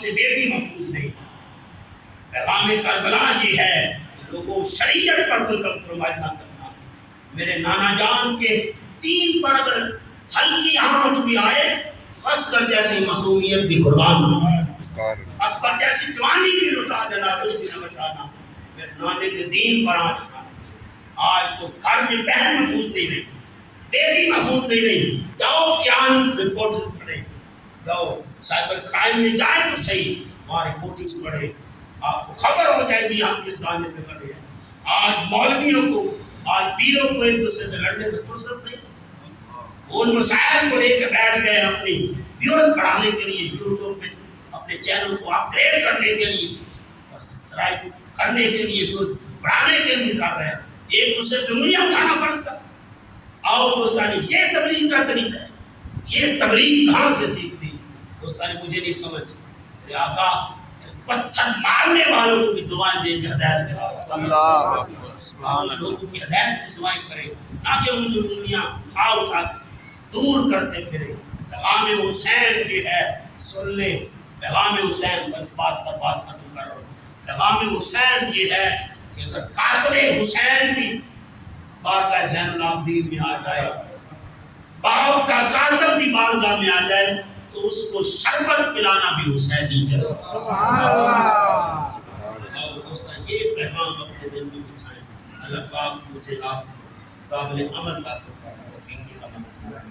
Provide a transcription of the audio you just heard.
سے بیٹی محفوظ نہیں. پیغام کربلا یہ ہے کہ لوگوں شریعت پر کوئی کمپرومائز نہ کرنا. میرے نانا جان کے دین پر اگر ہلکی آمد بھی آئے تو اصغر جیسی معصومیت بھی قربان ہونا، اکبر جیسی جوانی بھی لٹا دینا، کچھ بھی نہ بچانا. میرے نانے کے دین پر آج تو گھر میں بہن محفوظ نہیں رہی، بیٹی محفوظ نہیں رہی. جاؤ کیان رپورٹ پڑھے، جاؤ سائبر کرائم میں جائے تو صحیح، وہاں رپورٹنگ پڑھے، آپ کو خبر ہو جائے گی آپ کس دانے پہ کھڑے ہیں. آج مولویوں کو، آج پیروں کو ایک دوسرے سے لڑنے سے فرصت نہیں. ان مسائل کو لے کے بیٹھ گئے اپنی ویورز بڑھانے کے لیے، یوٹیوب پہ اپنے چینل کو اپ گریڈ کرنے کے لیے، سبسکرائب کرنے کے لیے، ویورز بڑھانے کے لیے کر رہے ہیں. ایک دوسرے پہ انگلیاں اٹھانا پڑتا. آؤ دوستانی، یہ تبلیغ کا طریقہ ہے. یہ تبلیغ کہاں سے سیکھتی؟ دوستانی مجھے نہیں سمجھ. میرے آقا پتھر مارنے والوں کو بھی دعائیں دے کے ہدایت کرے. اللہ لوگوں کی ہدایت کی دعائیں کرے، نہ کہ انگلیاں اٹھا دور کرتے پھرے. پیغام حسین جو ہے سن لیں. پیغام حسین بس بات پر بات ختم کر رہا ہوں. پیغام حسین یہ ہے کہ اگر قاتل حسین بھی بارگاہ زین العابدین میں آ جائے، باپ کا قاتل بھی بارگاہ میں آ جائے تو اس کو شربت پلانا بھی حسینی ہے. یہ پیغام اپنے دل میں بچھائیں. اللہ پاک مجھے آپ قابل عمل کا توفیق عمل کرنا.